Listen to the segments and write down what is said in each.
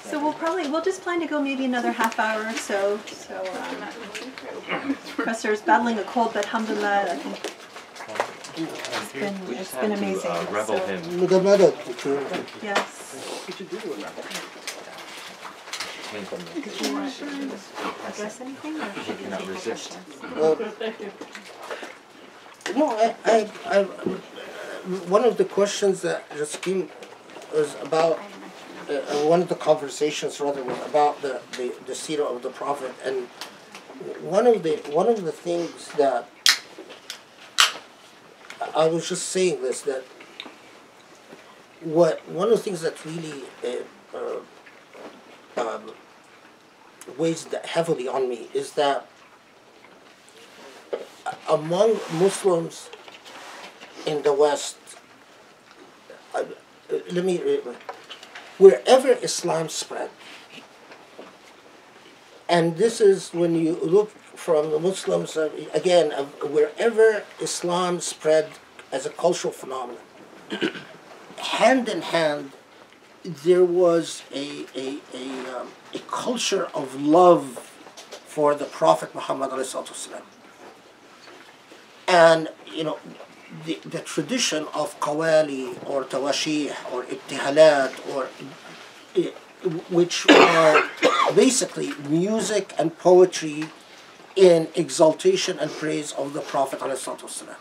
So we'll just plan to go maybe another half hour or so. So Professor's battling a cold, but alhamdulillah, I think it's been amazing. Rebel so, him. yes. Did you want to address anything, or should you take resist. No, one of the questions that just came was about one of the conversations rather was about the seerah of the Prophet, and one of the things that I was just saying this, that one of the things that really weighs heavily on me is that among Muslims in the West, wherever Islam spread, and this is when you look from the Muslims, again, wherever Islam spread as a cultural phenomenon, hand in hand, there was a culture of love for the Prophet Muhammad ﷺ. And, the tradition of qawali or tawashih or ibtihalat, which are basically music and poetry in exaltation and praise of the Prophet ﷺ.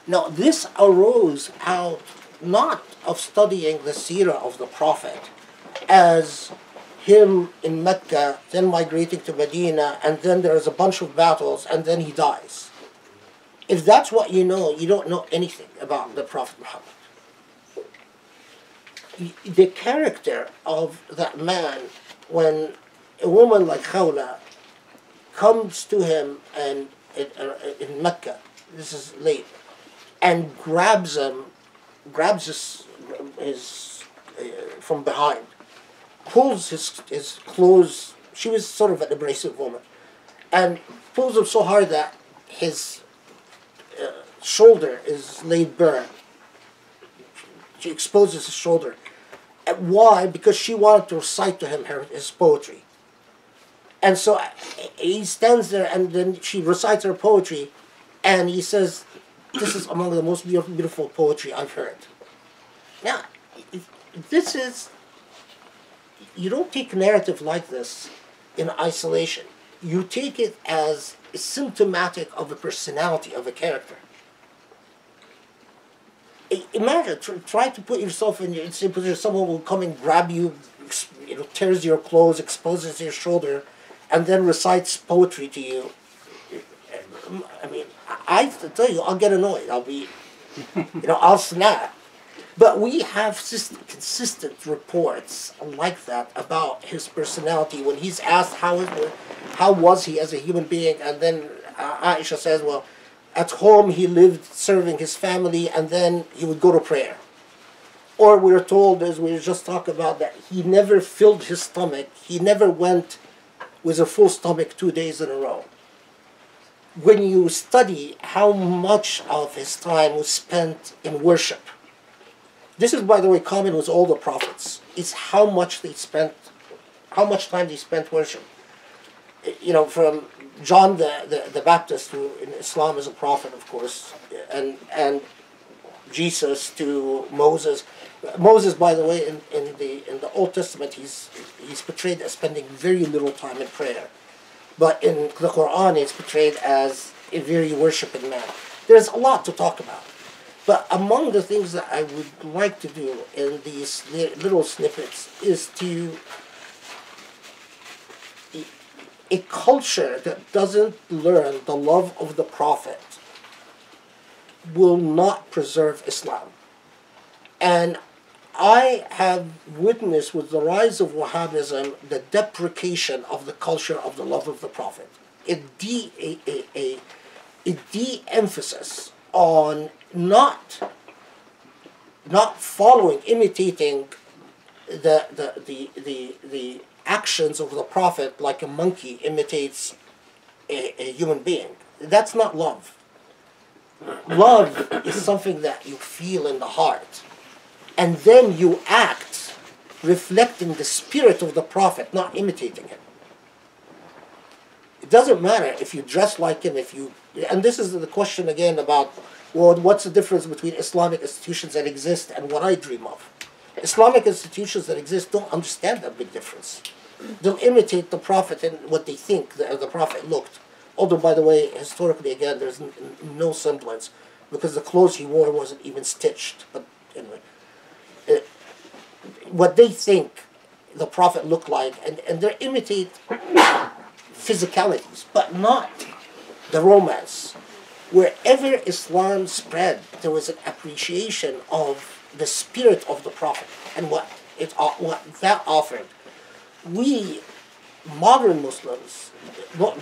Now, this arose out not of studying the seerah of the Prophet as him in Mecca, then migrating to Medina, and then there's a bunch of battles, and then he dies. If that's what you know, you don't know anything about the Prophet Muhammad. The character of that man, when a woman like Khawla comes to him and in Mecca, this is late, and grabs his from behind, pulls his clothes. She was sort of an abrasive woman, and pulls him so hard that his shoulder is laid bare. She exposes his shoulder. And why? Because she wanted to recite to him his poetry. And so he stands there, and then she recites her poetry, and he says, "This is among the most beautiful poetry I've heard." Now, this is, you don't take a narrative like this in isolation. You take it as symptomatic of the personality of a character. Imagine, try to put yourself in your position. Someone will come and grab you, tears your clothes, exposes your shoulder, and then recites poetry to you. I mean, I tell you, I'll get annoyed. I'll be, I'll snap. But we have consistent reports like that about his personality. When he's asked how was he as a human being, and then Aisha says, well, at home he lived serving his family, and then he would go to prayer. Or we're told, as we just talked about, that he never filled his stomach. He never went with a full stomach 2 days in a row. When you study how much of his time was spent in worship, this is, by the way, common with all the prophets. It's how much time they spent worship. From John the Baptist, who in Islam is a prophet, of course, and Jesus to Moses. Moses, by the way, in the Old Testament, he's portrayed as spending very little time in prayer, but in the Quran, it's portrayed as a very worshiping man. There's a lot to talk about, but among the things that I would like to do in these little snippets is to. A culture that doesn't learn the love of the Prophet will not preserve Islam. And I have witnessed with the rise of Wahhabism the deprecation of the culture of the love of the Prophet. A de-emphasis on not following, imitating the actions of the Prophet like a monkey imitates a human being. That's not love. Love is something that you feel in the heart, and then you act reflecting the spirit of the Prophet, not imitating him. It doesn't matter if you dress like him, and this is the question again about, well, what's the difference between Islamic institutions that exist and what I dream of? Islamic institutions that exist don't understand that big difference. They'll imitate the Prophet and what they think the Prophet looked. Although, by the way, historically, again, there's no semblance, because the clothes he wore wasn't even stitched. But anyway, what they think the Prophet looked like, and they imitate physicalities, but not the romance. Wherever Islam spread, there was an appreciation of the spirit of the Prophet and what that offered. We, modern Muslims,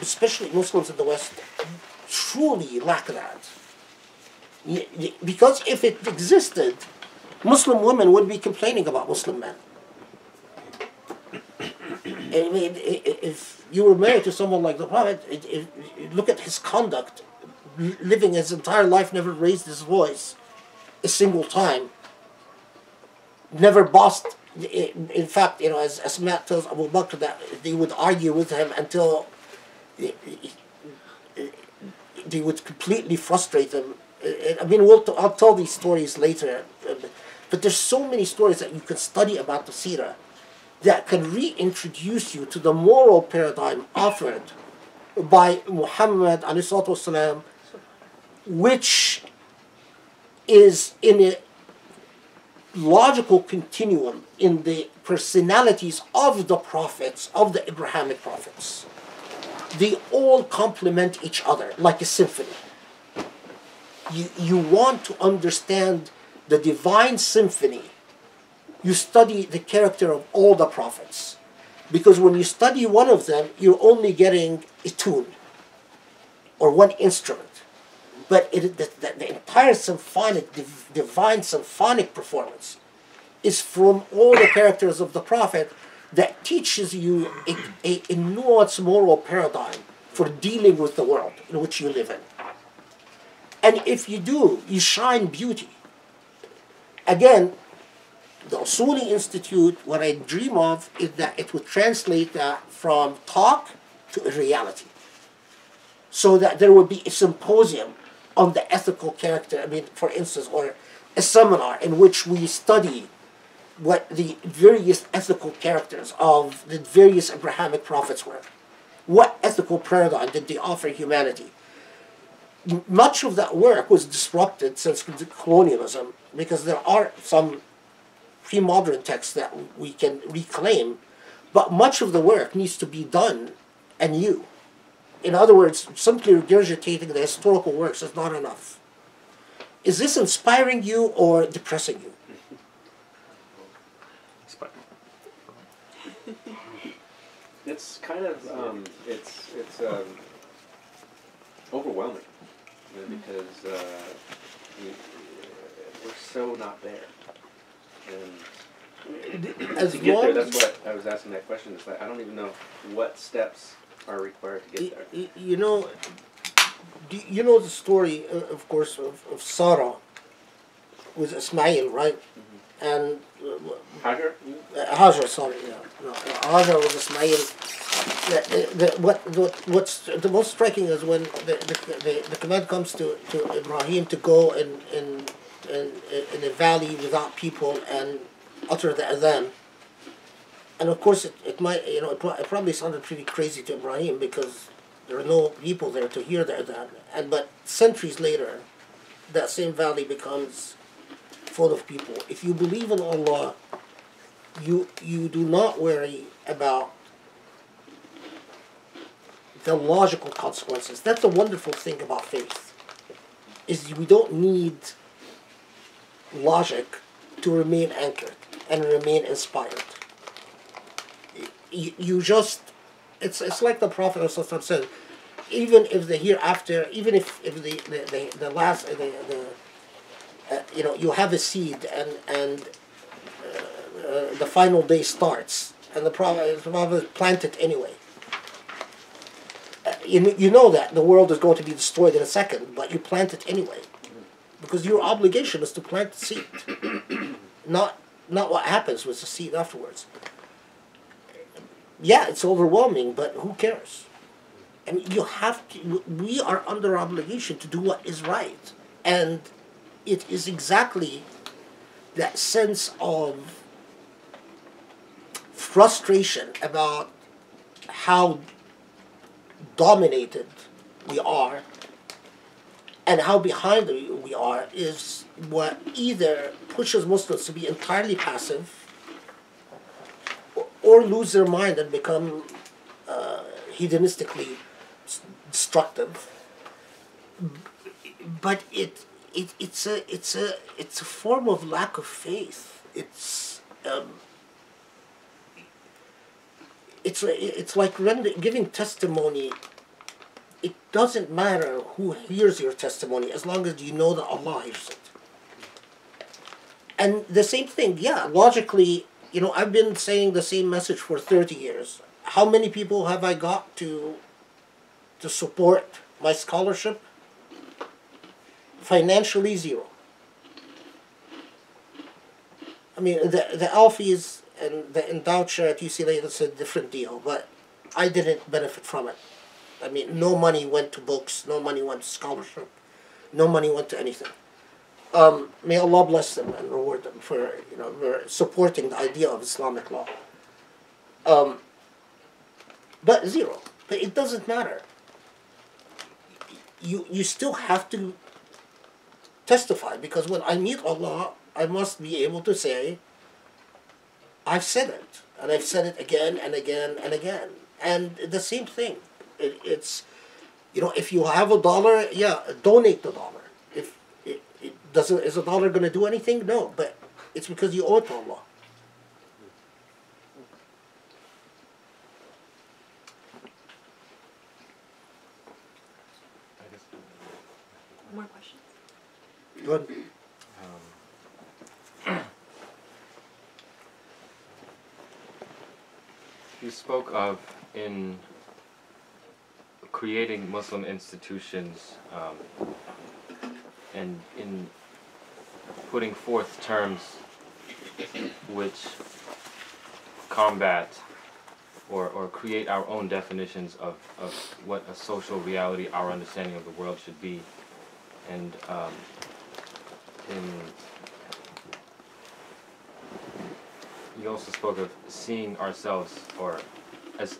especially Muslims in the West, truly lack that. Because if it existed, Muslim women would be complaining about Muslim men. I mean, if you were married to someone like the Prophet, look at his conduct, living his entire life, never raised his voice a single time, never bossed. In fact, as Matt tells Abu Bakr, that they would argue with him until they would completely frustrate him. I mean, I'll tell these stories later, but there's so many stories that you can study about the Seerah that can reintroduce you to the moral paradigm offered by Muhammad ﷺ, which is in a logical continuum in the personalities of the prophets, of the Abrahamic prophets. They all complement each other like a symphony. You want to understand the divine symphony, you study the character of all the prophets. Because when you study one of them, you're only getting a tune or one instrument. But the entire divine symphonic performance is from all the characters of the Prophet that teaches you a nuanced moral paradigm for dealing with the world in which you live in. And if you do, you shine beauty. Again, the Usuli Institute, what I dream of is that it would translate that from talk to a reality. So that there would be a symposium on the ethical character, I mean, for instance, or a seminar in which we study what the various ethical characters of the various Abrahamic prophets were. What ethical paradigm did they offer humanity? Much of that work was disrupted since colonialism, because there are some pre-modern texts that we can reclaim, but much of the work needs to be done anew. In other words, simply regurgitating the historical works is not enough. Is this inspiring you or depressing you? It's kind of it's overwhelming, because we're so not there. And As to get there, long that's what I was asking that question. It's like I don't even know what steps are required to get there. You know the story, of course, of Sarah with Ismail, right? Mm-hmm. And Hagar? Hajar, sorry, yeah. No, Hajar with Ismail. What's the most striking is when the command comes to Ibrahim to go in a valley without people and utter the adhan. And of course, it probably sounded pretty crazy to Ibrahim because there are no people there to hear the adhan. But centuries later, that same valley becomes full of people. If you believe in Allah, you do not worry about the logical consequences. That's the wonderful thing about faith, is we don't need logic to remain anchored and remain inspired. You just, it's like the Prophet said, even if the hereafter, even if the last, you have a seed and the final day starts, and the Prophet planted anyway. You know that the world is going to be destroyed in a second, but you plant it anyway. Because your obligation is to plant the seed, not not what happens with the seed afterwards. Yeah, it's overwhelming, but who cares? I mean, you have to, we are under obligation to do what is right. And it is exactly that sense of frustration about how dominated we are and how behind we are is what either pushes Muslims to be entirely passive or lose their mind and become hedonistically destructive. But it's a form of lack of faith. It's like giving testimony. It doesn't matter who hears your testimony as long as you know that Allah hears it. And the same thing, yeah, logically, I've been saying the same message for 30 years. How many people have I got to support my scholarship? Financially, zero. I mean, the Alfies and the endowed share at UCLA, that's a different deal, but I didn't benefit from it. I mean, no money went to books, no money went to scholarship, no money went to anything. May Allah bless them and reward them for supporting the idea of Islamic law. But zero. But it doesn't matter. You still have to testify, because when I meet Allah, I must be able to say, I've said it, and I've said it again and again and again. And the same thing. It's if you have $1, yeah, donate the dollar. If is $1 going to do anything? No, but it's because you owe it to Allah. More questions? Good. You spoke of in creating Muslim institutions and in putting forth terms which combat or create our own definitions of what a social reality, our understanding of the world should be. And you also spoke of seeing ourselves or as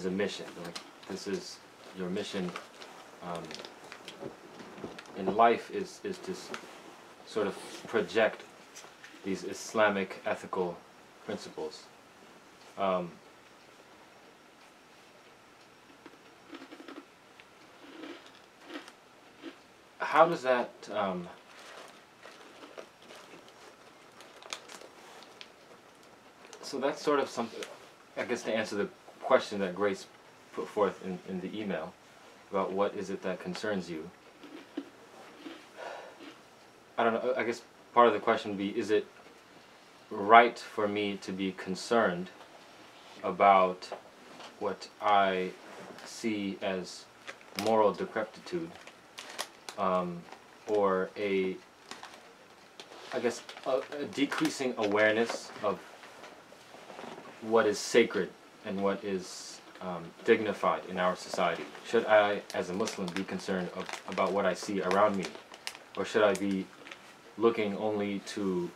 a mission. Like, this is your mission in life is to sort of project these Islamic ethical principles. How does that so that's sort of something, I guess, to answer the question that Grace put forth in the email about what is it that concerns you. I don't know, I guess part of the question would be, is it right for me to be concerned about what I see as moral decreptitude, or a decreasing awareness of what is sacred and what is dignified in our society? Should I, as a Muslim, be concerned about what I see around me? Or should I be looking only to,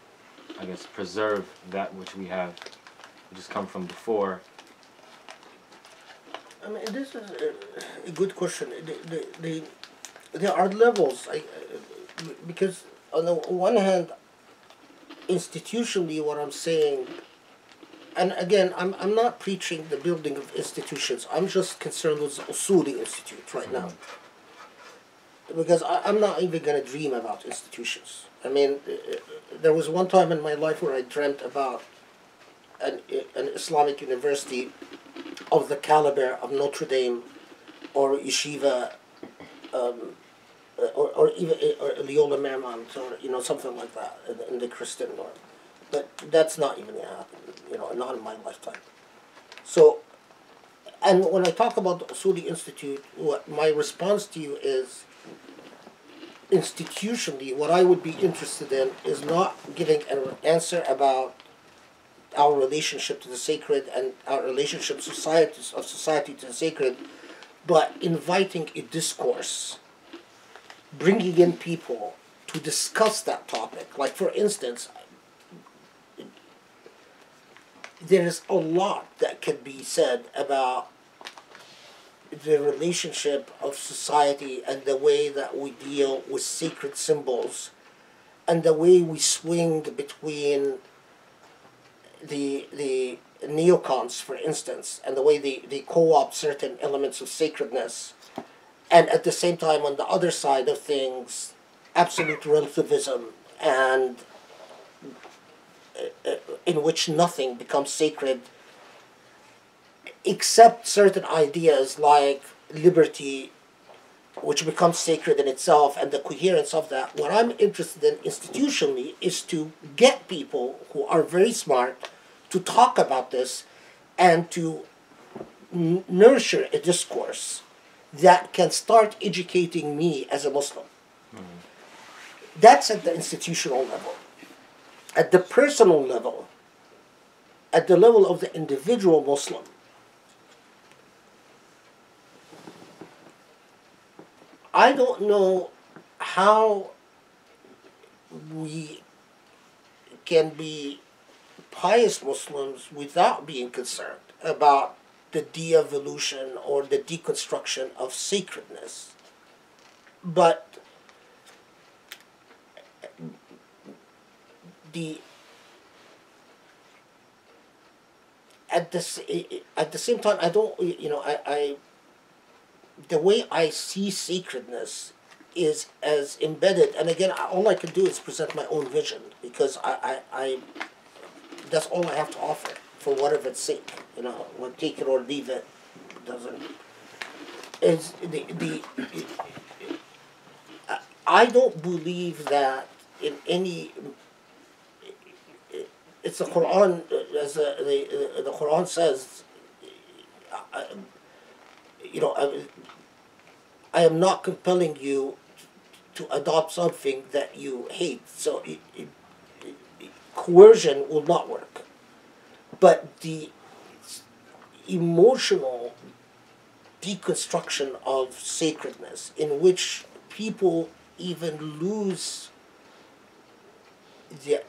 I guess, preserve that which we have, which has come from before? I mean, this is a good question. There are levels, because on the one hand, institutionally, what I'm saying, and again, I'm not preaching the building of institutions. I'm just concerned with the Usuli Institute right now, because I'm not even going to dream about institutions. I mean, there was one time in my life where I dreamt about an Islamic university of the caliber of Notre Dame or Yeshiva, or even Leola Marymount, or something like that in the Christian world. But that's not even going to happen, not in my lifetime. So, and when I talk about the Usuli Institute, what my response to you is, institutionally, what I would be interested in is not giving an answer about our relationship to the sacred and our relationship of society to the sacred, but inviting a discourse, bringing in people to discuss that topic. Like, for instance, there is a lot that can be said about the relationship of society and the way that we deal with sacred symbols and the way we swing between the neocons, for instance, and the way they co-opt certain elements of sacredness, and at the same time, on the other side of things, absolute relativism, and in which nothing becomes sacred except certain ideas like liberty, which becomes sacred in itself, and the coherence of that. What I'm interested in institutionally is to get people who are very smart to talk about this and to nurture a discourse that can start educating me as a Muslim. That's at the institutional level. At the personal level, at the level of the individual Muslim, I don't know how we can be pious Muslims without being concerned about the de-evolution or the deconstruction of sacredness. But at the same time, I don't, the way I see sacredness is as embedded, and again, all I can do is present my own vision, because I that's all I have to offer, for whatever its sake. We'll take it or leave it. Doesn't. Is I don't believe that in any. It's the Quran, as the Quran says. I am not compelling you to adopt something that you hate. So coercion will not work. But the emotional deconstruction of sacredness, in which people even lose the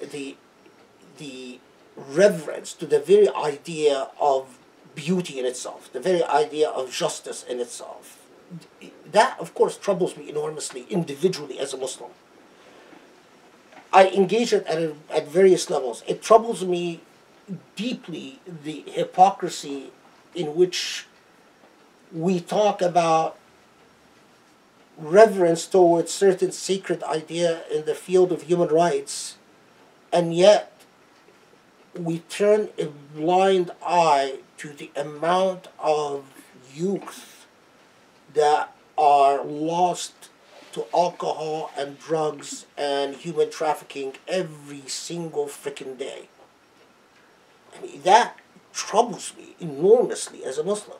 reverence to the very idea of beauty in itself, the very idea of justice in itself. That, of course, troubles me enormously individually as a Muslim. I engage it at various levels. It troubles me deeply, the hypocrisy in which we talk about reverence towards certain sacred idea in the field of human rights, and yet we turn a blind eye to the amount of youth that are lost to alcohol and drugs and human trafficking every single freaking day. I mean, that troubles me enormously as a Muslim.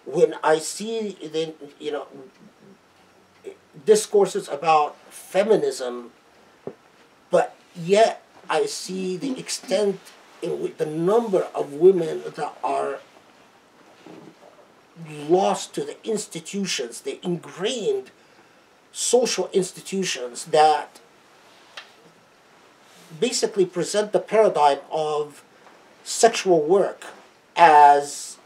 When I see discourses about feminism, but yet I see the extent in which the number of women that are lost to the institutions, the ingrained social institutions that basically present the paradigm of sexual work as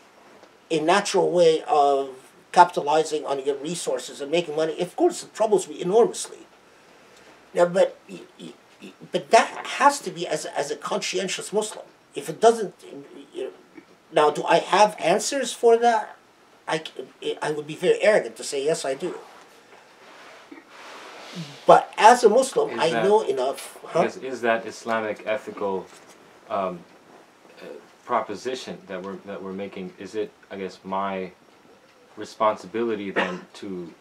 a natural way of capitalizing on your resources and making money. Of course, it troubles me enormously. Now, but that has to be as a conscientious Muslim. If it doesn't, now, do I have answers for that? I would be very arrogant to say yes, I do. But as a Muslim, I know enough. Is that Islamic ethical proposition that we're making? Is it, I guess, my responsibility then to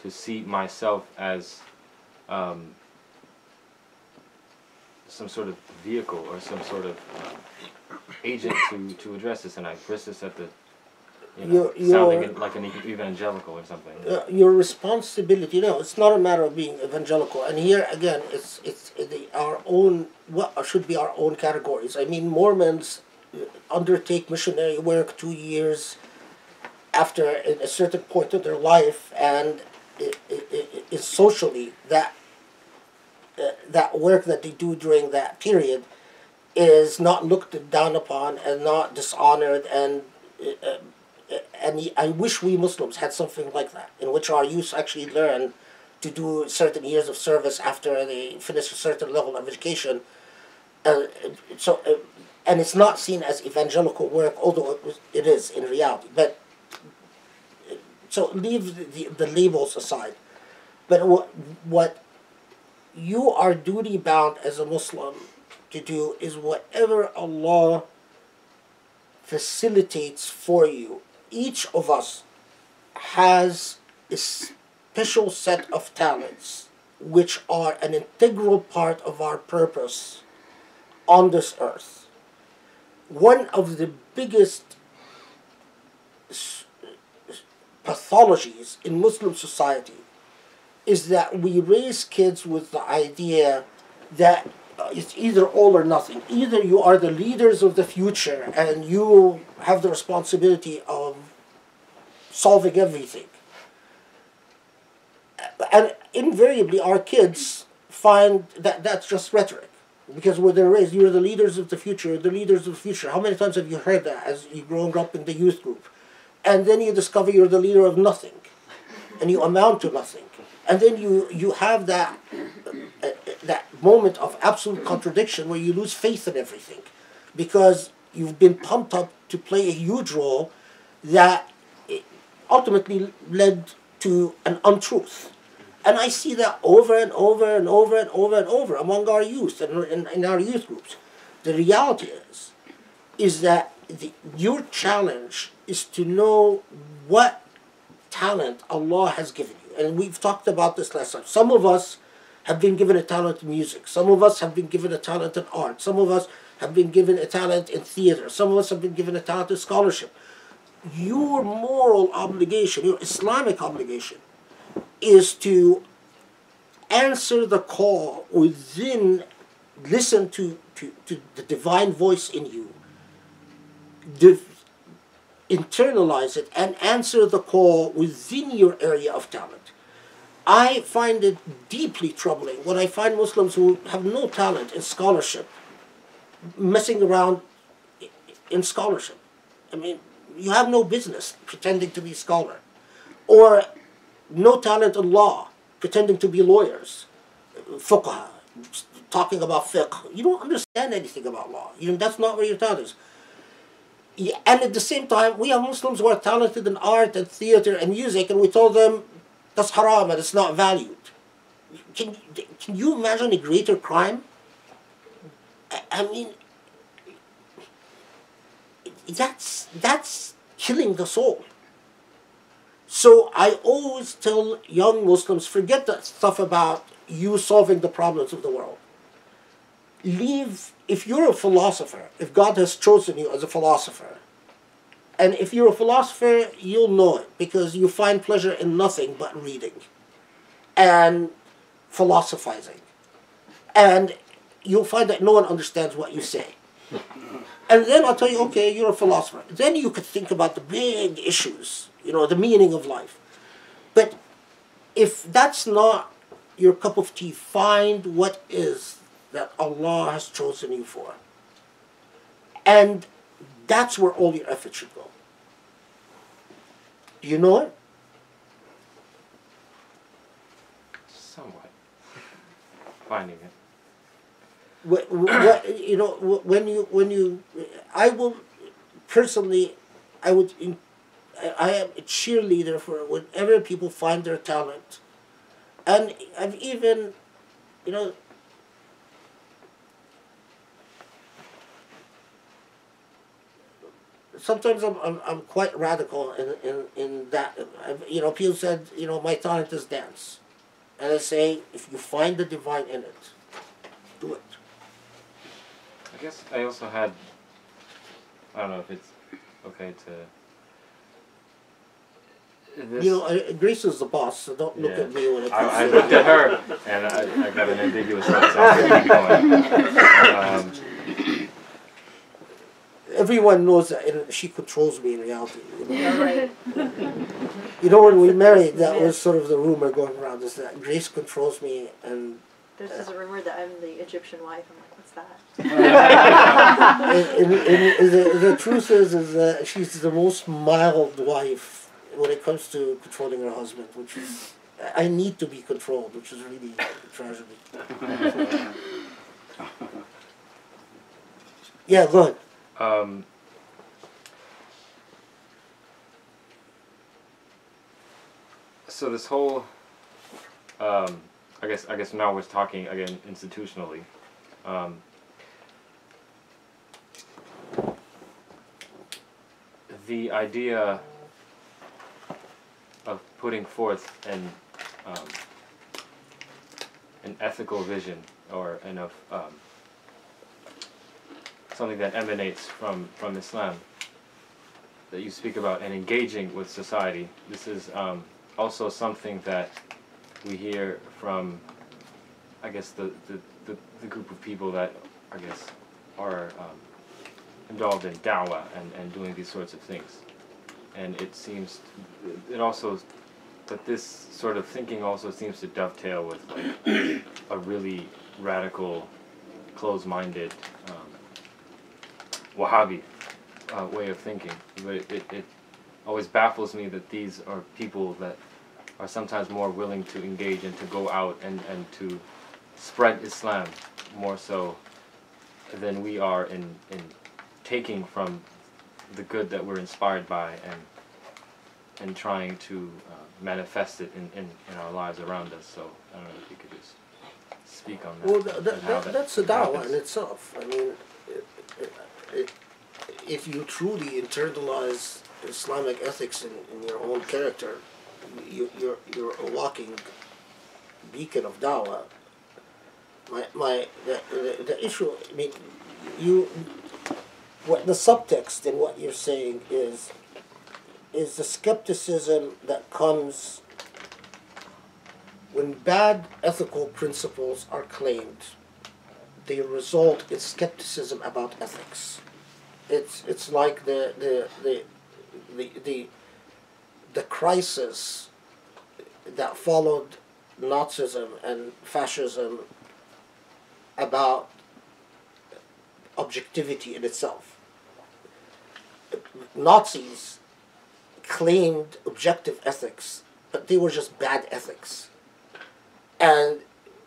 see myself as some sort of vehicle or some sort of agent to address this? And I address this at the sounding like an evangelical or something. Your responsibility. No, it's not a matter of being evangelical. And here again, it's our own. What should be our own categories? I mean, Mormons undertake missionary work 2 years after a certain point of their life, and it's socially that work that they do during that period is not looked down upon and not dishonored, and I wish we Muslims had something like that, in which our youth actually learn to do certain years of service after they finish a certain level of education. And it's not seen as evangelical work, although it is in reality. But so leave the labels aside. But what you are duty bound as a Muslim to do is whatever Allah facilitates for you. Each of us has a special set of talents which are an integral part of our purpose on this earth. One of the biggest pathologies in Muslim society is that we raise kids with the idea that it's either all or nothing. Either you are the leaders of the future and you have the responsibility of solving everything. And invariably our kids find that that's just rhetoric. Because when they're raised, you're the leaders of the future, the leaders of the future. How many times have you heard that as you growing up in the youth group? And then you discover you're the leader of nothing. And you amount to nothing. And then you have that moment of absolute contradiction where you lose faith in everything. Because you've been pumped up to play a huge role that ultimately led to an untruth. And I see that over and over and over and over and over among our youth and in our youth groups. The reality is that your challenge is to know what talent Allah has given you. And we've talked about this last time. Some of us have been given a talent in music. Some of us have been given a talent in art. Some of us have been given a talent in theater. Some of us have been given a talent in scholarship. Your moral obligation, your Islamic obligation, is to answer the call within, listen to the divine voice in you, internalize it, and answer the call within your area of talent. I find it deeply troubling when I find Muslims who have no talent in scholarship messing around in scholarship. I mean, you have no business pretending to be a scholar. Or no talent in law, pretending to be lawyers, fuqaha, talking about fiqh. You don't understand anything about law. That's not where your talent is. And at the same time, we have Muslims who are talented in art and theater and music, and we told them that's haram and it's not valued. Can you imagine a greater crime? I mean, that's killing the soul. So I always tell young Muslims, forget that stuff about you solving the problems of the world. If you're a philosopher, if God has chosen you as a philosopher, and if you're a philosopher, you'll know it, because you find pleasure in nothing but reading and philosophizing. And you'll find that no one understands what you say. And then I'll tell you, okay, you're a philosopher. Then you could think about the big issues, the meaning of life. But if that's not your cup of tea, find what is that Allah has chosen you for. And that's where all your effort should go. Do you know it? Somewhat. Finding it. I will personally, I am a cheerleader for whenever people find their talent. And I've even, sometimes I'm quite radical in that. People said, my talent is dance. And I say, if you find the divine in it, do it. I guess I also had, I don't know if it's okay to this, You know, Grace is the boss, so don't look Yeah. at me when it I comes looked at her and I got an ambiguous look, so I'm gonna keep going. Everyone knows that she controls me in reality. You know? All right. You know, when we married, that was sort of the rumor going around, is that Grace controls me, and There's this rumor that I'm the Egyptian wife. I'm like, what's that? the truth is that she's the most mild wife when it comes to controlling her husband, which is, I need to be controlled, which is really a tragedy. Yeah, go ahead. So this whole, I guess now we're talking again institutionally. The idea of putting forth an ethical vision or something that emanates from Islam that you speak about and engaging with society. This is also something that we hear from, I guess, the group of people that I guess are involved in dawah and doing these sorts of things. And it seems it also that this sort of thinking also seems to dovetail with like a really radical, closed-minded Wahhabi way of thinking. But it always baffles me that these are people that are sometimes more willing to engage and to go out and to spread Islam more so than we are in taking from the good that we're inspired by and trying to manifest it in our lives around us. So I don't know if you could just speak on that. Well, that's a dawah in itself. I mean, if you truly internalize Islamic ethics in your own character, you're a walking beacon of dawah. The issue, I mean, what the subtext in what you're saying is the skepticism that comes when bad ethical principles are claimed. They result in skepticism about ethics. It's like the crisis that followed Nazism and fascism about objectivity in itself. Nazis claimed objective ethics, but they were just bad ethics. And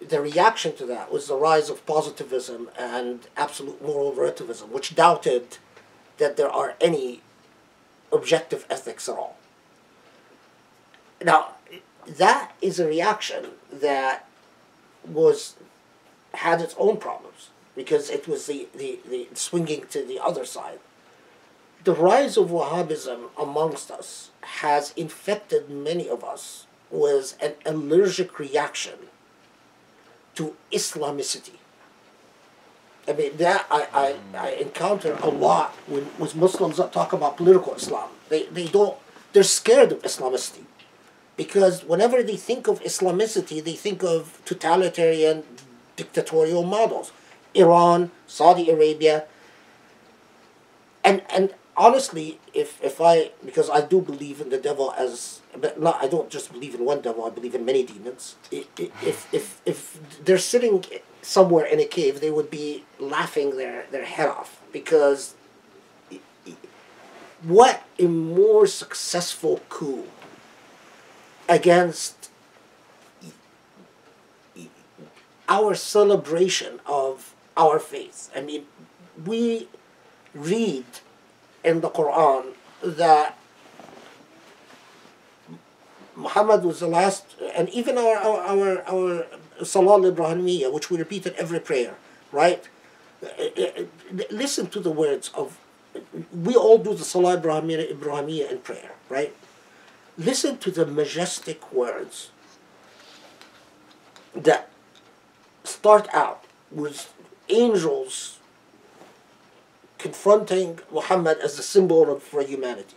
the reaction to that was the rise of positivism and absolute moral relativism, which doubted that there are any objective ethics at all. Now, that is a reaction that had its own problems, because it was the swinging to the other side. The rise of Wahhabism amongst us has infected many of us with an allergic reaction to Islamicity. I mean, that I encounter a lot with Muslims that talk about political Islam. They're scared of Islamicity, because whenever they think of Islamicity, they think of totalitarian, dictatorial models. Iran, Saudi Arabia, and honestly, because I do believe in the devil I don't just believe in one devil, I believe in many demons. If they're sitting somewhere in a cave, they would be laughing their head off, because what a more successful coup against our celebration of our faith. I mean, we read in the Quran that Muhammad was the last, and even our Salah al-Ibrahimiyya, which we repeat at every prayer, right? Listen to the words of, we all do the Salah al-Ibrahimiyya in prayer, right? Listen to the majestic words that start out with angels confronting Muhammad as the symbol for humanity,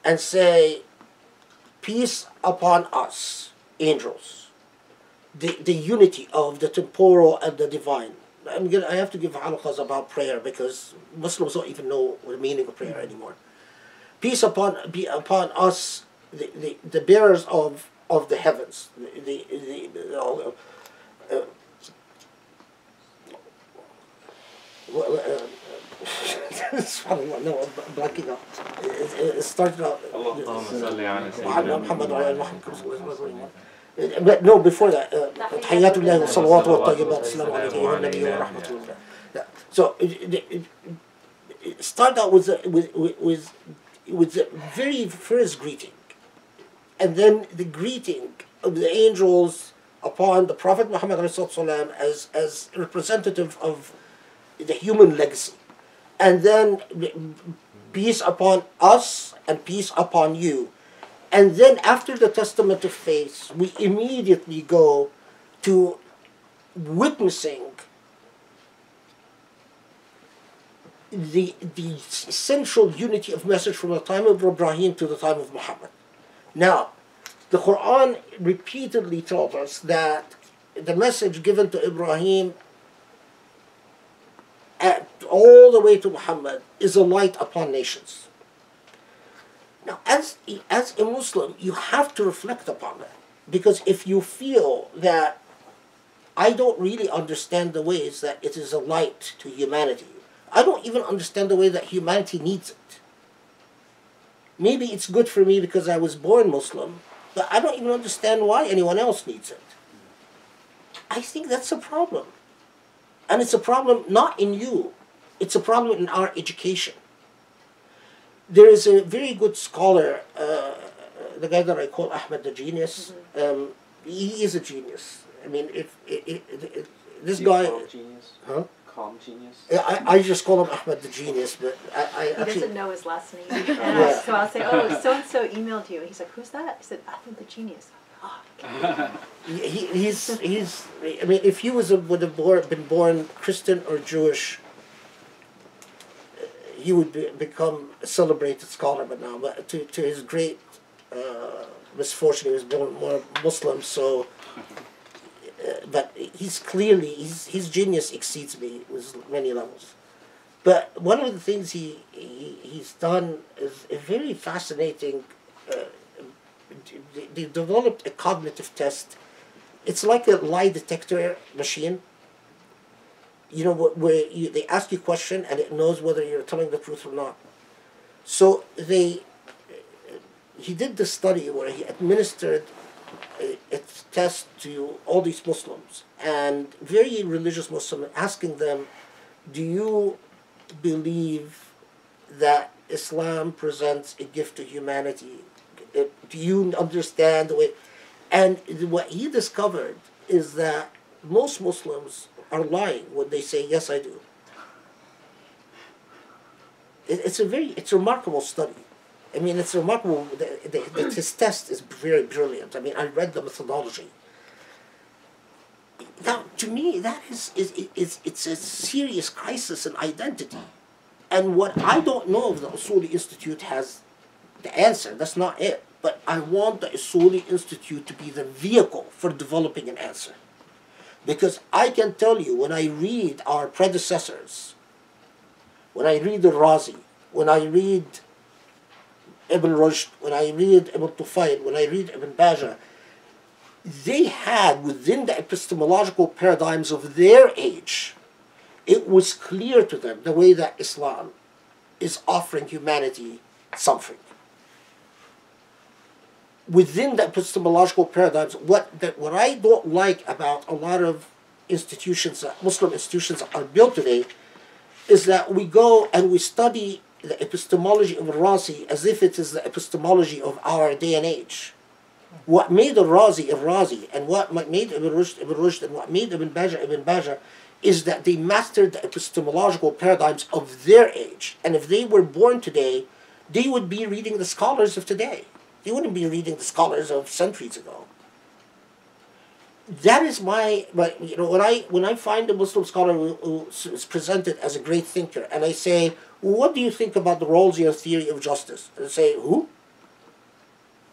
and say, peace upon us, angels. The unity of the temporal and the divine. I have to give halaqas about prayer because Muslims don't even know the meaning of prayer anymore. Peace be upon us, the bearers of the heavens. No, I'm blanking out. It started out. But no, before that, Tahiyyatullah wa salawatu wa tayyibat, assalamu alaykum wa nabiyyu wa rahmatullah. So it started out with the very first greeting, and then the greeting of the angels upon the Prophet Muhammad as representative of the human legacy, and then peace upon us and peace upon you. And then after the testament of faith, we immediately go to witnessing the essential unity of message from the time of Ibrahim to the time of Muhammad. Now, the Quran repeatedly tells us that the message given to Ibrahim all the way to Muhammad is a light upon nations. Now, as a Muslim, you have to reflect upon that. Because if you feel that I don't really understand the ways that it is a light to humanity, I don't even understand the way that humanity needs it. Maybe it's good for me because I was born Muslim, but I don't even understand why anyone else needs it. I think that's a problem. And it's a problem not in you, it's a problem in our education. There is a very good scholar, the guy that I call Ahmed the genius. He is a genius. I mean, this guy. Calm genius? Huh? Calm genius? I just call him Ahmed the genius, but He doesn't know his last name. Yeah. So I'll say, oh, so-and-so emailed you. He's like, who's that? I said, Ahmed the genius. Oh, okay. he's. I mean, if he would have been born Christian or Jewish, he would become a celebrated scholar. But now, but to his great misfortune, he was born more Muslim. So, but he's clearly his genius exceeds me with many levels. But one of the things he's done is a very fascinating. They developed a cognitive test. It's like a lie detector machine. You know, where they ask you a question and it knows whether you're telling the truth or not. So he did this study where he administered a test to all these Muslims, and very religious Muslims, asking them, do you believe that Islam presents a gift to humanity? Do you understand the way? And what he discovered is that most Muslims are lying when they say, yes, I do. It's a remarkable study. I mean, it's remarkable. His test is very brilliant. I mean, I read the methodology. Now, to me, that it's a serious crisis in identity. And what I don't know if the Usuli Institute has the answer. That's not it. But I want the Usuli Institute to be the vehicle for developing an answer. Because I can tell you, when I read our predecessors, when I read the Razi, when I read Ibn Rushd, when I read Ibn Tufayl, when I read Ibn Bajjah, they had, within the epistemological paradigms of their age, it was clear to them the way that Islam is offering humanity something. Within the epistemological paradigms, what I don't like about a lot of institutions, Muslim institutions that are built today, is that we go and we study the epistemology of Razi as if it is the epistemology of our day and age. What made Razi, and what made Ibn Rushd, and what made Ibn Bajjah, is that they mastered the epistemological paradigms of their age. And if they were born today, they would be reading the scholars of today. They wouldn't be reading the scholars of centuries ago. That is when I find a Muslim scholar who is presented as a great thinker, and I say, what do you think about the Rawlsian theory of justice? And they say, who?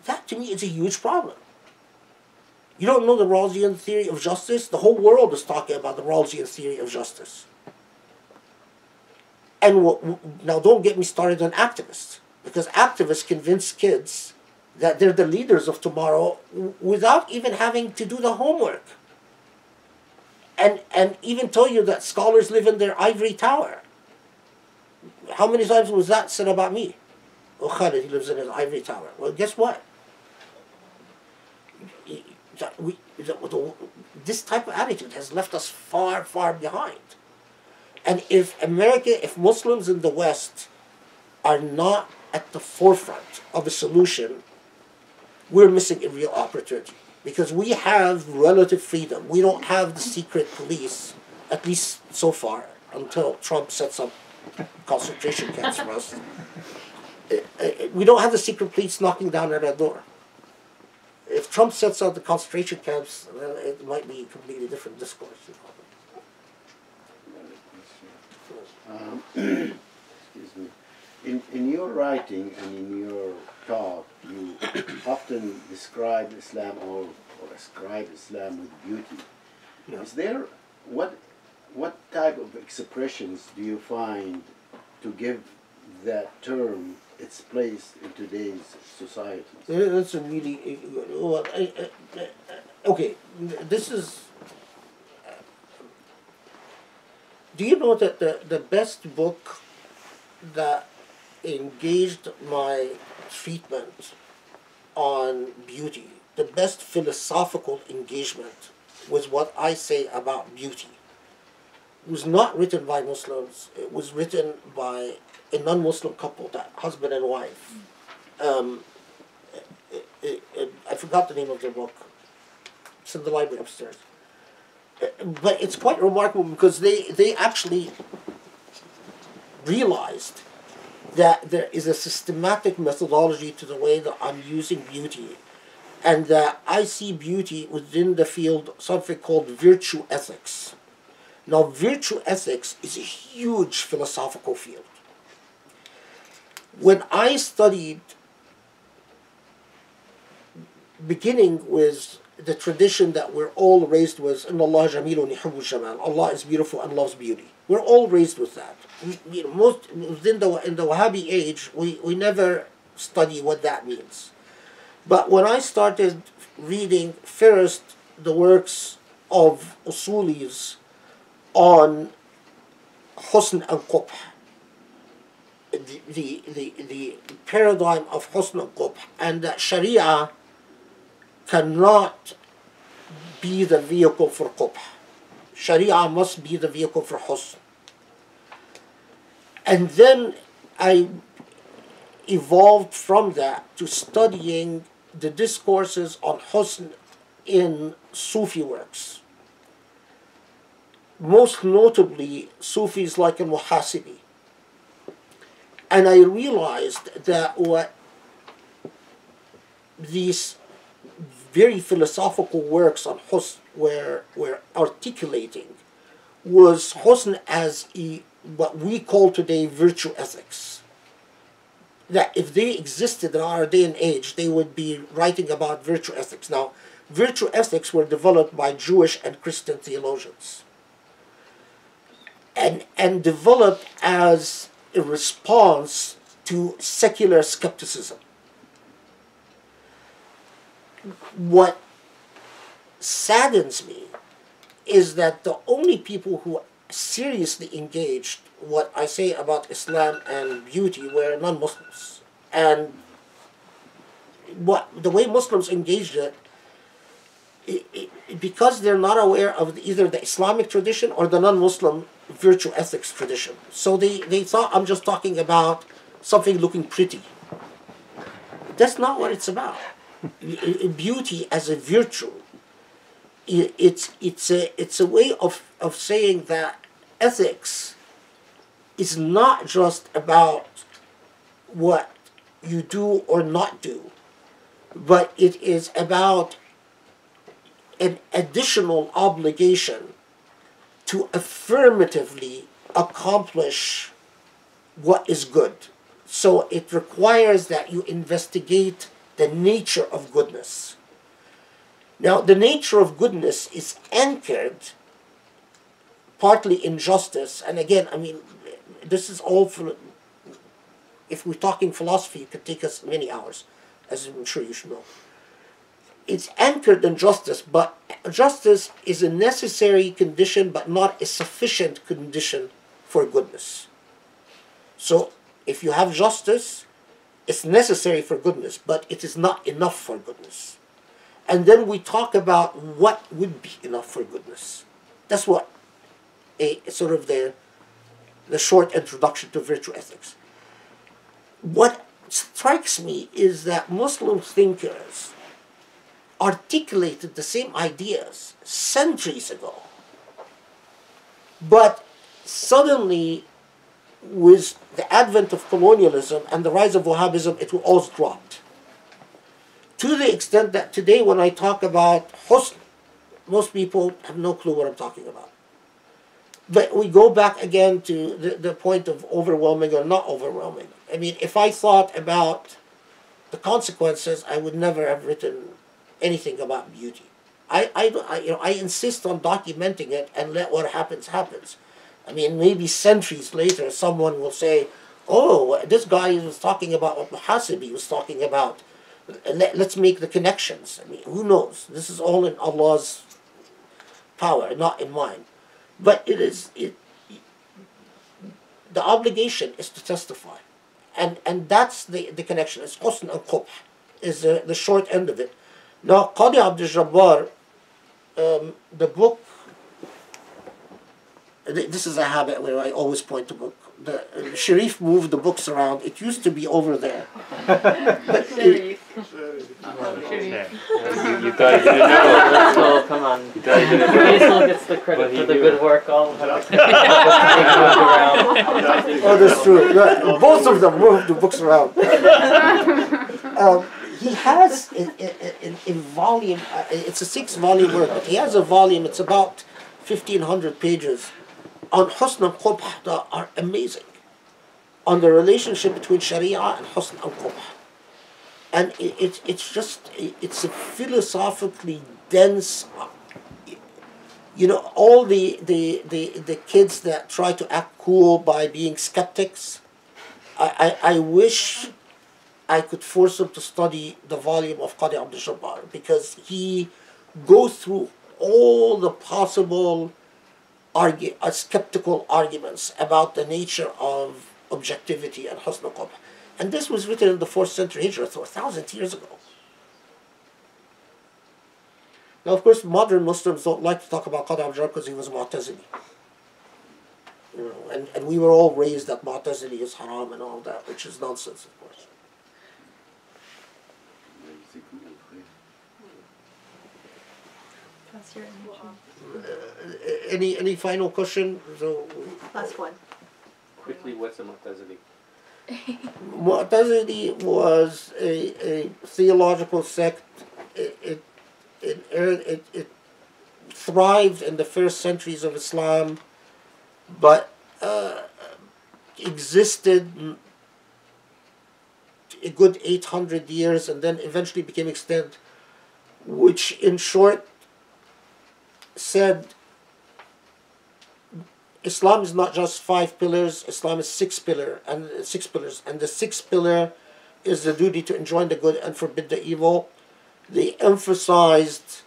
That to me is a huge problem. You don't know the Rawlsian theory of justice? The whole world is talking about the Rawlsian theory of justice. And now don't get me started on activists, because activists convince kids that they're the leaders of tomorrow without even having to do the homework. And even tell you that scholars live in their ivory tower. How many times was that said about me? Oh, Khalid, he lives in his ivory tower. Well, guess what? This type of attitude has left us far, far behind. And if Muslims in the West are not at the forefront of a solution, we're missing a real opportunity. Because we have relative freedom. We don't have the secret police, at least so far, until Trump sets up concentration camps for us. We don't have the secret police knocking down at our door. If Trump sets up the concentration camps, well, it might be a completely different discourse. Excuse me. In your writing and in your talk, you often describe Islam or ascribe Islam with beauty. Yeah. Is there what type of expressions do you find to give that term its place in today's society? That's a really well. Okay, this is. Do you know that the best book that engaged my treatment on beauty, the best philosophical engagement with what I say about beauty, was not written by Muslims. It was written by a non-Muslim couple, that husband and wife. I forgot the name of their book. It's in the library upstairs. But it's quite remarkable because they actually realized that there is a systematic methodology to the way that I'm using beauty, and that I see beauty within the field, something called virtue ethics. Now, virtue ethics is a huge philosophical field. When I studied, beginning with the tradition that we're all raised with, Inna Allah jamilun yuhibbu jamal, Allah is beautiful and loves beauty. We're all raised with that. Most in the Wahhabi age, we never study what that means. But when I started reading first the works of Usulis on husn and qubh, the paradigm of husn and qubh, and that Sharia cannot be the vehicle for qubh. Sharia must be the vehicle for husn. And then I evolved from that to studying the discourses on husn in Sufi works. Most notably, Sufis like al-Muhasibi. And I realized that what these very philosophical works on husn were articulating was husn as what we call today virtue ethics. That if they existed in our day and age, they would be writing about virtue ethics. Now, virtue ethics were developed by Jewish and Christian theologians, and developed as a response to secular skepticism. What saddens me is that the only people who seriously engaged what I say about Islam and beauty were non-Muslims. And the way Muslims engaged it, because they're not aware of either the Islamic tradition or the non-Muslim virtue ethics tradition. So they thought I'm just talking about something looking pretty. That's not what it's about. Beauty as a virtue, it's a way of saying that ethics is not just about what you do or not do, but it is about an additional obligation to affirmatively accomplish what is good. So it requires that you investigate the nature of goodness. Now, the nature of goodness is anchored partly in justice, and again, I mean, this is all for, if we're talking philosophy, it could take us many hours, as I'm sure you should know. It's anchored in justice, but justice is a necessary condition, but not a sufficient condition for goodness. So, if you have justice, it's necessary for goodness, but it is not enough for goodness. And then we talk about what would be enough for goodness. That's what a sort of the short introduction to virtue ethics. What strikes me is that Muslim thinkers articulated the same ideas centuries ago, but suddenly, with the advent of colonialism and the rise of Wahhabism, it all dropped. To the extent that today when I talk about husn, most people have no clue what I'm talking about. But we go back again to the point of overwhelming or not overwhelming. I mean, if I thought about the consequences, I would never have written anything about beauty. I insist on documenting it and let what happens happens. I mean, maybe centuries later, someone will say, "Oh, this guy was talking about what Muhasibi was talking about. Let's make the connections." I mean, who knows? This is all in Allah's power, not in mine. But the obligation is to testify. And that's the connection. It's husn and qubh is the short end of it. Now, Qadi Abdul Jabbar, the book, this is a habit where I always point to book. The Sharif moved the books around. It used to be over there. But Sharif. You thought you didn't know. Let's go, come on. You thought you didn't know. Faisal gets the credit for the good work all around. oh, that's true. Both of them moved the books around. He has a volume, it's a 6-volume work, but he has a volume, it's about 1,500 pages, on husn and qubh that are amazing, on the relationship between Sharia and husn and qubh. And it's a philosophically dense, you know, all the kids that try to act cool by being skeptics, I wish I could force them to study the volume of Qadi Abdul Jabbar, because he goes through all the possible skeptical arguments about the nature of objectivity and husn and qubh. And this was written in the 4th century Hijrah, so 1,000 years ago. Now, of course, modern Muslims don't like to talk about Qadi Abdul Jabbar because he was a Mu'tazili. You know, and we were all raised that Mu'tazili is haram and all that, which is nonsense, of course. That's your energy. Any final question? So, Last one. Quickly, what's a Mu'tazili? Mu'tazili was a theological sect. It thrived in the first centuries of Islam, but existed a good 800 years and then eventually became extinct, which in short said Islam is not just 5 pillars, Islam is 6 pillars, and the 6th pillar is the duty to enjoin the good and forbid the evil. They emphasized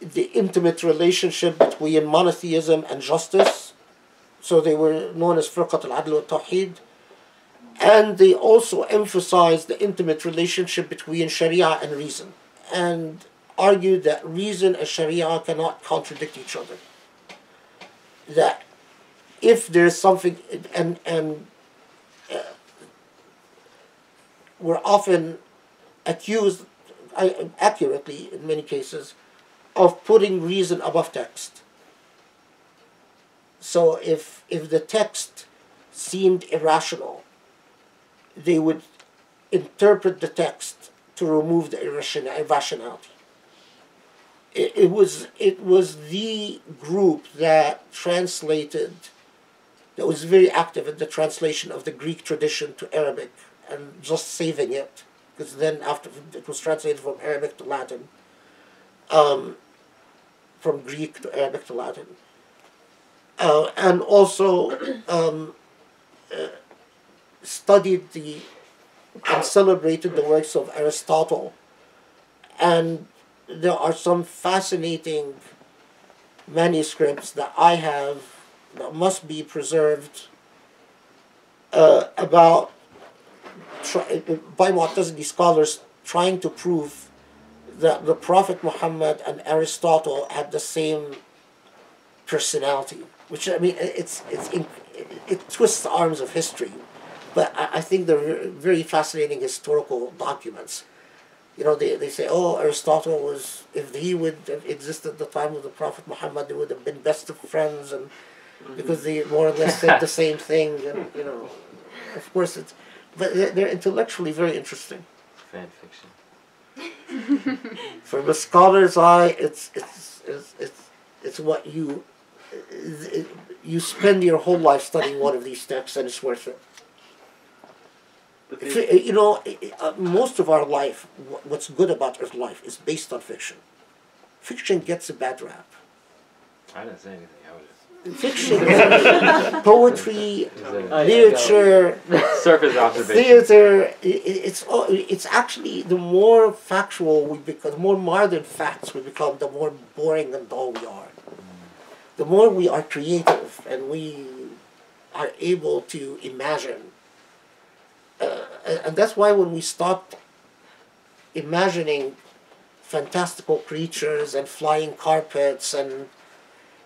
the intimate relationship between monotheism and justice, so they were known as Firqat al-Adl wa Tawheed. And they also emphasized the intimate relationship between Sharia and reason, and argued that reason and Sharia cannot contradict each other. That if there's something, and we're often accused, accurately in many cases, of putting reason above text. So if the text seemed irrational, they would interpret the text to remove the irrationality. It was the group that was very active in the translation of the Greek tradition to Arabic and just saving it because then after it was translated from Arabic to Latin, from Greek to Arabic to Latin, and also studied and celebrated the works of Aristotle. And there are some fascinating manuscripts that I have that must be preserved about by Mu'tazili scholars trying to prove that the Prophet Muhammad and Aristotle had the same personality. Which, I mean, it twists the arms of history, but I think they're very fascinating historical documents. You know, they say, oh, Aristotle was, if he would have existed at the time of the Prophet Muhammad, they would have been best of friends, and because they more or less said the same thing, and, you know, of course it's, but they're intellectually very interesting. Fan fiction. From a scholar's eye, it's what you spend your whole life studying one of these texts, and it's worth it. You know, most of our life, what's good about our life is based on fiction. Fiction gets a bad rap. I didn't say anything. I was just Fiction, poetry, literature, surface observation. theater. It's actually, the more factual we become, the more modern facts we become, the more boring and dull we are. The more we are creative and we are able to imagine. And that's why when we stopped imagining fantastical creatures and flying carpets and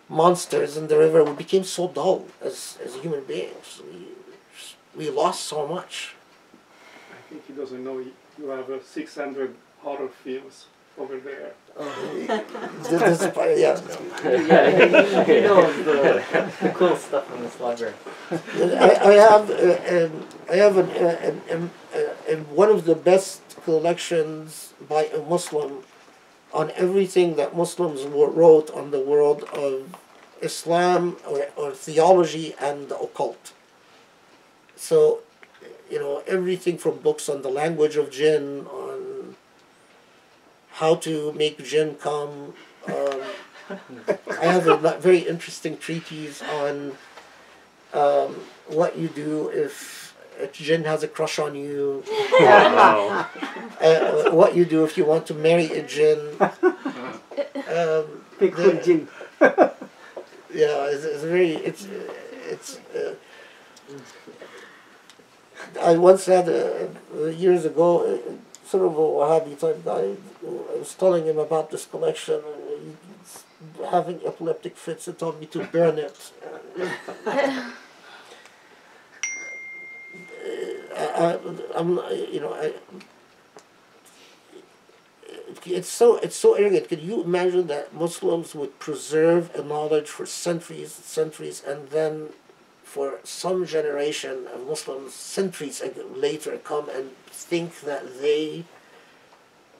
monsters in the river, we became so dull as human beings. We lost so much. I think he doesn't know you have 600 horror films over there. Yeah. Yeah, he knows the cool stuff in this library. I have one of the best collections by a Muslim on everything that Muslims wrote on the world of Islam or theology and the occult. So, you know, everything from books on the language of jinn, on how to make jinn come. I have a very interesting treatise on what you do if a jinn has a crush on you. What you do if you want to marry a jinn. Jinn. Yeah, I once had years ago sort of a Wahhabi type guy. I was telling him about this collection, and he's having epileptic fits and told me to burn it. It's so arrogant. Can you imagine that Muslims would preserve a knowledge for centuries and centuries, and then for some generation of Muslims centuries later come and think that they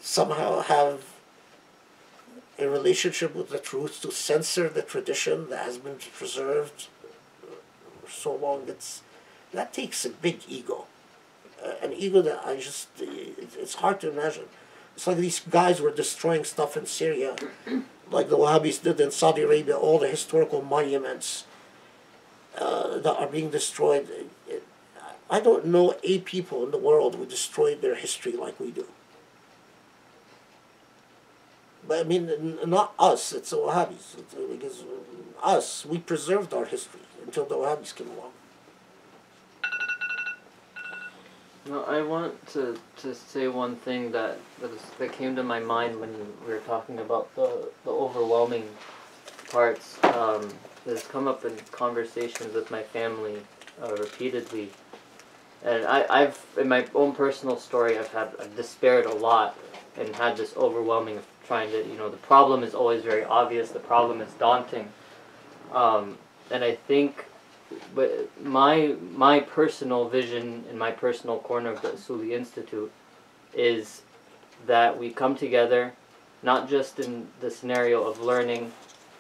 somehow have a relationship with the truth to censor the tradition that has been preserved for so long? That takes a big ego. An ego that it's hard to imagine. It's like these guys were destroying stuff in Syria, like the Wahhabis did in Saudi Arabia, all the historical monuments that are being destroyed. I don't know a people in the world who destroyed their history like we do. But I mean, not us, it's the Wahhabis. Because us, we preserved our history until the Wahhabis came along. No, I want to say one thing that came to my mind when we were talking about the overwhelming parts. Has come up in conversations with my family repeatedly, and I've in my own personal story I've despaired a lot and had this overwhelming of trying to, the problem is always very obvious, the problem is daunting, and I think. But my personal vision in my personal corner of the Usuli Institute is that we come together, not just in the scenario of learning,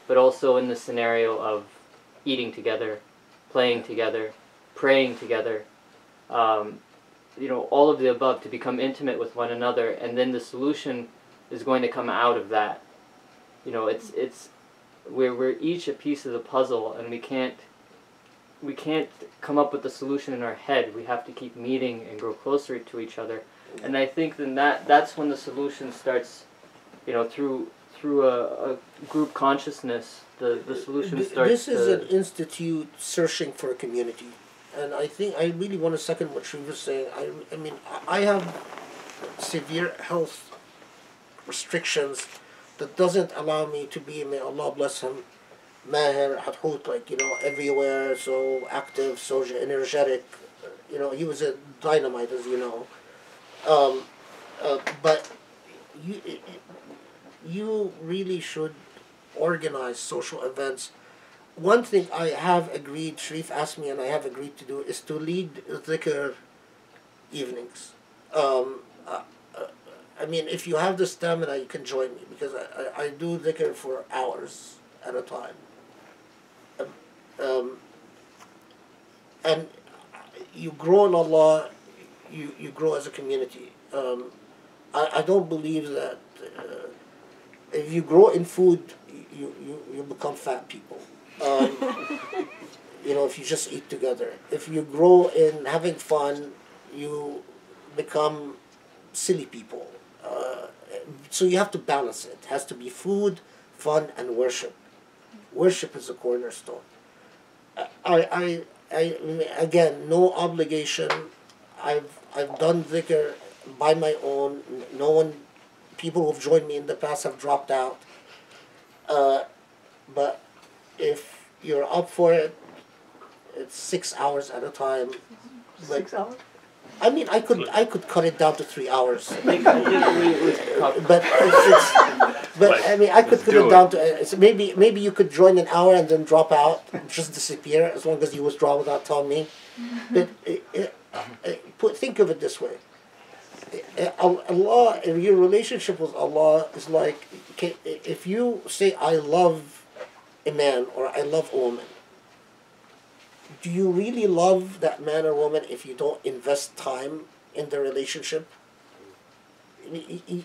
but also in the scenario of eating together, playing together, praying together, all of the above, to become intimate with one another, and then the solution is going to come out of that. We're each a piece of the puzzle, and we can't come up with the solution in our head. We have to keep meeting and grow closer to each other. And I think then that's when the solution starts, through a group consciousness, the solution starts. This is an institute searching for a community. And I think I really want to second what she was saying. I mean, I have severe health restrictions that doesn't allow me to be, may Allah bless him, Maher, Hadhout, everywhere, so active, so energetic. He was a dynamite, as you know. But you really should organize social events. One thing I have agreed, Sharif asked me, and I have agreed to do, is to lead dhikr evenings. I mean, if you have the stamina, you can join me, because I do dhikr for hours at a time. And you grow in Allah, you grow as a community. I don't believe that if you grow in food, you become fat people. If you just eat together. If you grow in having fun, you become silly people. So you have to balance it. It has to be food, fun, and worship. Worship is a cornerstone. I again, no obligation. I've done dhikr by my own. No one, people who've joined me in the past have dropped out. But if you're up for it, it's 6 hours at a time. 6 hours? I mean, I could cut it down to 3 hours. But I mean, I could cut it down to maybe you could join an hour and then drop out, just disappear, as long as you withdraw without telling me. But think of it this way: Allah, your relationship with Allah is like, if you say I love a man or I love a woman, do you really love that man or woman if you don't invest time in the relationship?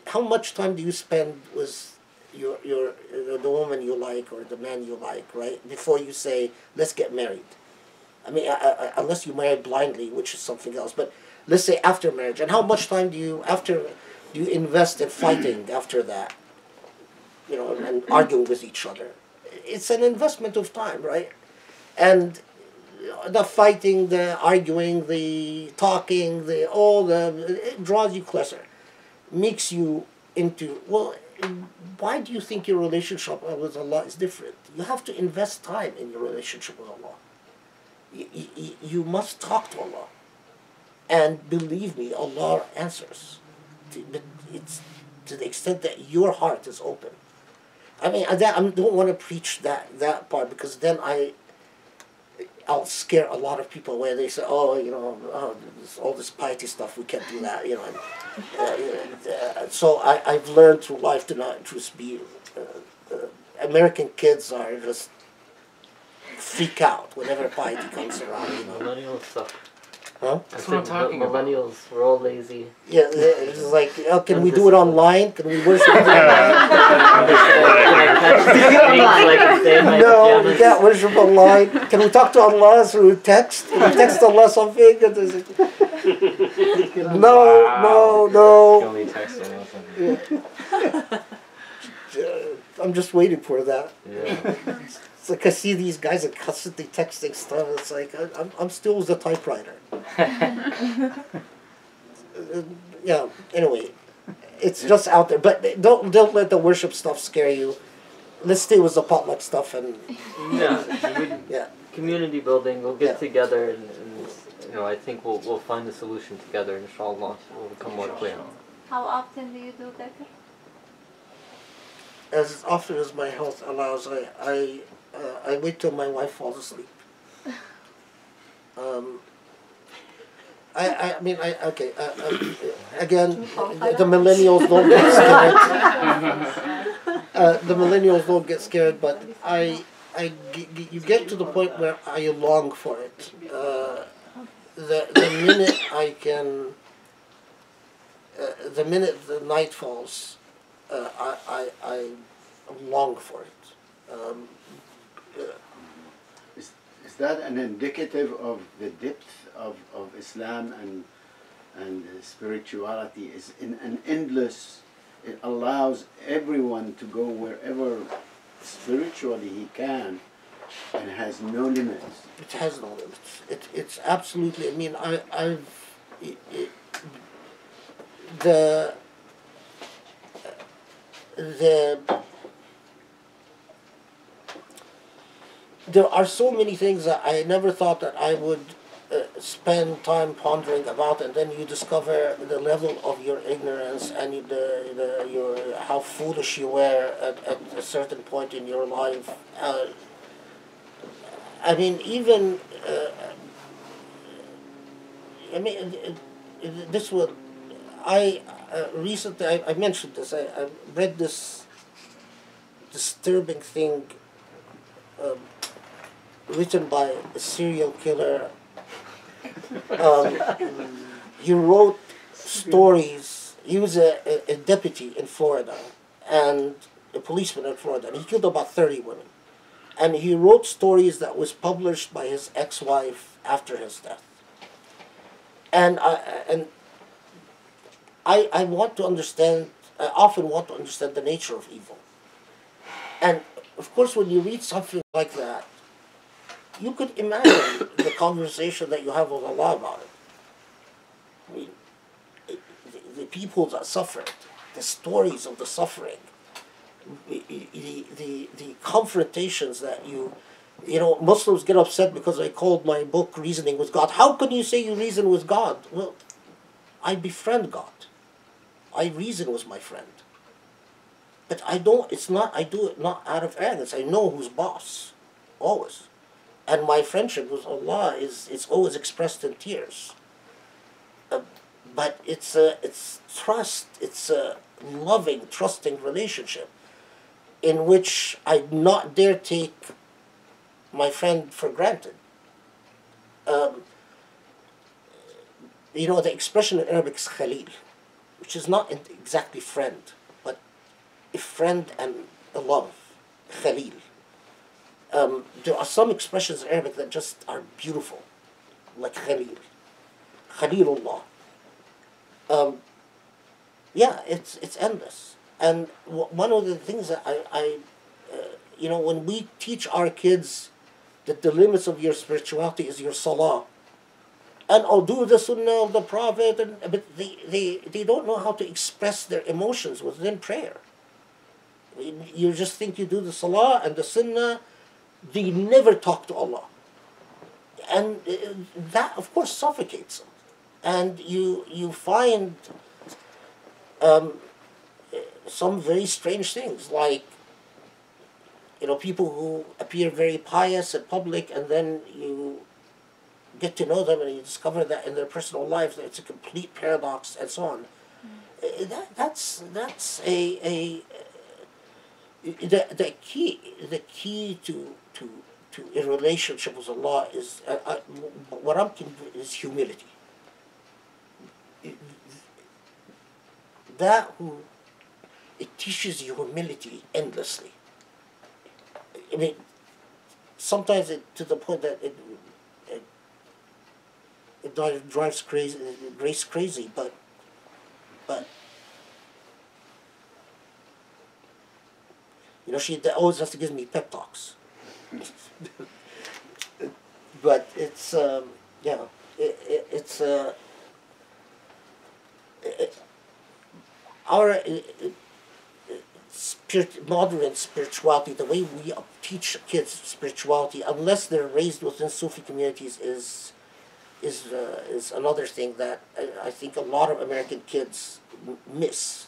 How much time do you spend with the woman you like or the man you like, right? Before you say, let's get married. I mean, unless you marry blindly, which is something else. But let's say after marriage. And how much time do you invest in fighting after that? And arguing with each other. It's an investment of time, right? And the fighting, the arguing, the talking, it draws you closer, makes you into, why do you think your relationship with Allah is different? You have to invest time in your relationship with Allah. You must talk to Allah. And believe me, Allah answers. But it's to the extent that your heart is open. I mean, I don't want to preach that part, because then I'll scare a lot of people away. They say, all this piety stuff, we can't do that, So I've learned through life to not just be, American kids are just freak out whenever piety comes around, Millennials suck. Huh? That's what I'm talking about. Millennials, we're all lazy. Yeah, it's like, can we do it online? Can we worship online? No, we can't worship online. Can we talk to Allah through text? Can we text Allah something? No. Only text or nothing. I'm just waiting for that. Yeah. It's like I see these guys are constantly texting stuff. It's like I'm still with the typewriter. Yeah. Anyway, it's just out there. But don't let the worship stuff scare you. Let's stay with the potluck stuff and yeah. Community building. We'll get together and I think we'll find the solution together. Inshallah, we'll become more clear. How often do you do that? as often as my health allows. I wait till my wife falls asleep. Again, the millennials don't get scared. The millennials don't get scared, but you get to the point where I long for it. the minute I can, the minute the night falls, I long for it. Is that an indicative of the depth of Islam and spirituality? Is in an endless, it allows everyone to go wherever spiritually he can and has no limits. It has no limits. It's absolutely, I mean, there are so many things that I never thought that I would spend time pondering about, and then you discover the level of your ignorance and your how foolish you were at a certain point in your life. I mean, even this would. I recently I mentioned this. I read this disturbing thing written by a serial killer. He wrote stories. He was a deputy in Florida and a policeman in Florida, and he killed about 30 women. And he wrote stories that was published by his ex-wife after his death. And I want to understand. I often want to understand the nature of evil. And of course, when you read something like that, you could imagine the conversation that you have with Allah about it. I mean, the people that suffered, the stories of the suffering, the confrontations that you know, Muslims get upset because I called my book Reasoning with God. How can you say you reason with God? Well, I befriend God. I reason with my friend. But I do it not out of arrogance. I know who's boss, always. And my friendship with Allah is always expressed in tears. But it's trust. It's a loving, trusting relationship in which I not dare take my friend for granted. You know, the expression in Arabic is khalil, which is not exactly friend, but a friend and a love, khalil. There are some expressions in Arabic that just are beautiful, like Khalil, Khalilullah. Yeah, it's endless. And one of the things that you know, when we teach our kids that the limits of your spirituality is your salah, and do the sunnah of the Prophet, but they don't know how to express their emotions within prayer. You just think you do the salah and the sunnah. They never talk to Allah, and that of course suffocates them. And you find some very strange things, like, you know, people who appear very pious in public, and then you get to know them and you discover that in their personal lives it's a complete paradox, and so on. That's the key to a relationship with Allah is what I'm convinced is humility. It teaches you humility endlessly. I mean, sometimes to the point that it drives Grace crazy, but you know, she always has to give me pep talks. But it's our modern spirituality, the way we teach kids spirituality, unless they're raised within Sufi communities, is another thing that I think a lot of American kids miss.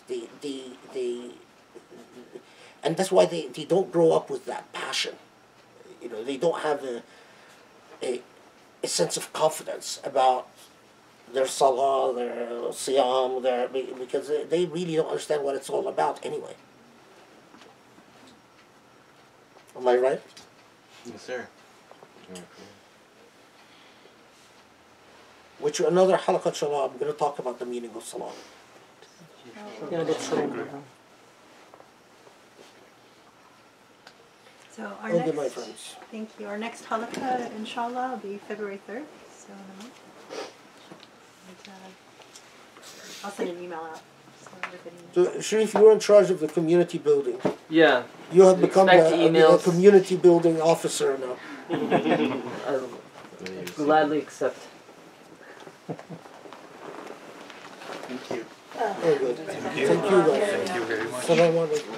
And that's why they don't grow up with that passion. You know, they don't have a sense of confidence about their salah, their siyam, because they really don't understand what it's all about anyway. Am I right? Yes, sir. which another halaqah, inshallah, I'm going to talk about the meaning of salah. Yeah, that's so So our Okay, my next, friends. thank you. Our next Halaqa, inshallah, will be February 3rd. So in a month. And, I'll send an email out. So everybody So, Sharif, you're in charge of the community building. Yeah. You have become Expect a emails. community building officer now. I'll gladly accept. Thank you. Very good. Thank you guys. Thank you very much. Assalamu alaikum.